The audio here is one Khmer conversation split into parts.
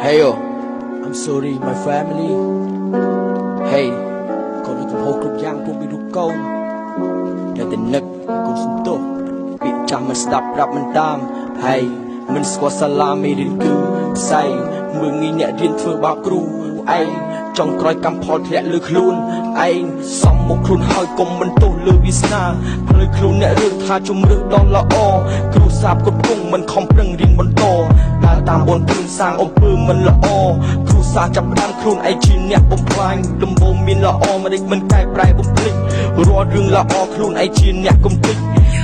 Hey yo, I'm sorry my family. Hey, con nó cũng hô cực giang trong bị đục câu. Để tình nực con xin tốt. Bị chăm mà đập đập mình tam. Hey, mình squat salami đến cứ say. Mười nghìn nhẹ riêng thưa bao cru. Anh trong cõi cam phò thẹn lư khluôn. Anh xong một khluôn hơi cùng mình tô lư visna. Lư khluôn nhẹ rước tha chung rước đón là o. Cru sạp cột cung mình không prưng riêng mình to. Đã tam bốn phương sang ôm pư mình là o. Cru sa chập đan khluôn ai chi nhẹ bông phanh. Đâm bông miên là o mà đích mình cài prai bông plik. Rùa rương là o khluôn ai chi nhẹ công tích.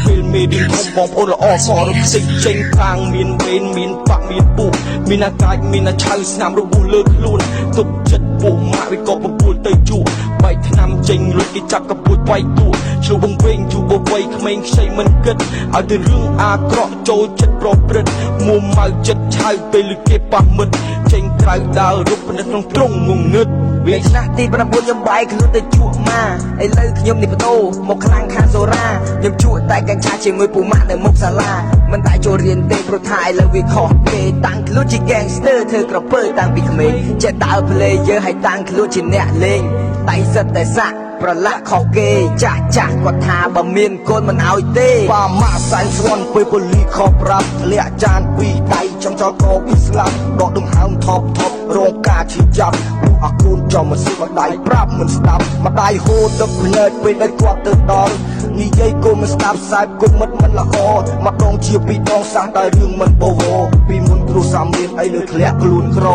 Phên mê điên không bóng ôn là o phò rụp xích chênh phang. Miên bên miên phạc miên bù. Miên à cài miên à chai snam rụp bù lơ khluôn. Tục chất bộ mạ với có bông bùi tây chủ. Bảy năm chênh lùi cái chạp cặp bùi quay tụ. Chú bông vinh chú bông vây khám anh xây mình kết. Ở từ rương à krọ trôi chất bó bật. Mùa mau chất chai về lùi kê bà mật. Chênh krau đào rụp nít trong trung ngùng ngứt. Vì chả tí bà nằm buôn nhâm bay khá lúc tới chuộng mà. Ê lời khá nhâm nịp tô một khá lăng khá dô ra. Nhâm chuộng tay càng chá chê ngôi bù mạ nơi mốc xa la. Mình tại chỗ riêng tên pro thai lời vì khó kê. Tăng khá lúc chỉ gangster thơ krọ bơi tăng bị khá mê. Chả tạo player hay tăng khá lúc chỉ nẹ lên. Tay giật tay sạc ប្រឡាក់ខុសគេចាស់ចាស់គាត់ថាបើមានកូនមិនឲ្យទេបាម៉ាក់សាញ់ស្វន់ពេលប៉ូលីខប្រាប់លាក់ចានពីដៃចំចោលកោពីស្លាប់ដកដង្ហើមថប់ថប់រងការឈឺចាប់ពួកអាកូនចំមកស៊ីម្ដាយប្រាប់មិនស្ដាប់ម្ដាយហូរទឹកភ្នែកពេលដែលគាត់ទៅដល់និយាយកូនមិនស្ដាប់ខ្សែគុំមិនល្អមកដងជាពីរដងសាសតែរឿងមិនបវរពីមុនគ្រូសាមមានអីលើធ្លាក់ខ្លួនក្រ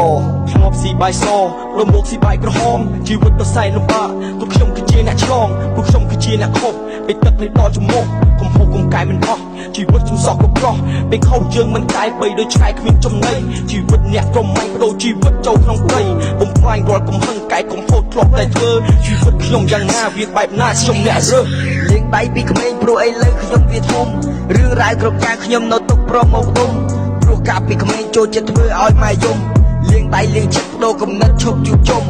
ធ្លាប់ស៊ីបាយសរំមុខស៊ីបាយក្រហមជីវិតទៅសែនលំបាកទូខ្ញុំគឺជាអ្នកឆ្លងពួកខ្ញុំគឺជាអ្នកខុសពេលទឹកនេះដល់ចំមុខកុំហូបកុំកាយមិនអស់ជីវិតជំសក់ក៏ប្រោះពេលខុសយើងមិនកាយបីដូចឆ្កែគ្មានចំណីជីវិតអ្នកក្រុមម៉ៃបដូរជីវិតចូលក្នុងព្រៃបំផ្លាញរាល់កំហឹងកាយកុំហូតធ្លាប់តែធ្វើជីវិតខ្ញុំយ៉ាងណាវាបែបណាខ្ញុំអ្នករើសលេងដៃពីក្មេងព្រោះអីលើខ្ញុំវាធំរឿងរ៉ាវគ្រប់ការខ្ញុំនៅទុកប្រមកដុំព្រោះកាលពីក្មេងចូលចិត្តធ្វើឲ្យម៉ែយំលេងដៃលេងចិត្តបដូរកំណត់ឈប់ជួបជុំ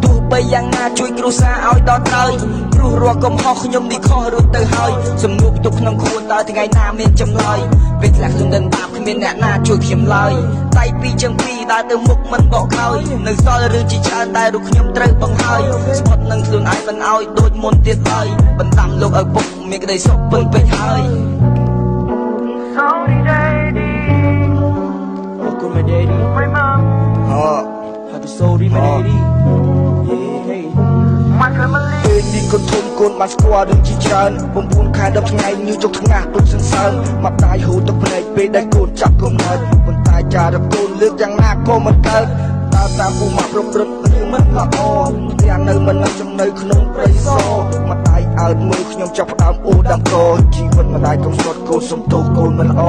ទោះបីយ៉ាងណាជួយគ្រួសារឲ្យដល់ត្រើយព្រោះរាល់កំហុសខ្ញុំនេះខុសរួចទៅហើយសំនួរទុកក្នុងខ្លួនតើថ្ងៃណាមានចម្លើយពេលខ្លះខ្ញុំដឹងបាបគ្មានអ្នកណាជួយខ្ញុំឡើយដៃពីរជើងពីរដើរទៅមុខមិនបកក្រោយនៅសល់រឿងជាច្រើនតែរូបខ្ញុំត្រូវបង្ហើយស្ផុតនឹងខ្លួនឯងមិនឲ្យដូចមុនទៀតឡើយបណ្ដាំលោកឲ្យពុកមានក្តីសុខពឹងពេញហើយ Sorry daddy Welcome my daddy My mom Happy sorry my daddy My family ពេលនេះកូនធំកូនបានស្គាល់រឿងជាច្រើន9ខែ10ថ្ងៃញូចុកថ្ងាស់ទុកសន្សើមមកដាយហូរទឹកភ្នែកពេលដែលកូនចាប់កូនហើយប៉ុន្តែចារកូនលើកយ៉ាងណាក៏មិនកើតដើរតាមពូម៉ាក់ប្រព្រឹត្តរឿងមិនល្អទាំងនៅមិននៅចំណៅក្នុងព្រៃសមកដាយអើតមើលខ្ញុំចាប់ផ្ដើមអូដាំកជីវិតម្ដាយកំសត់កូនសំទោសកូនមិនល្អ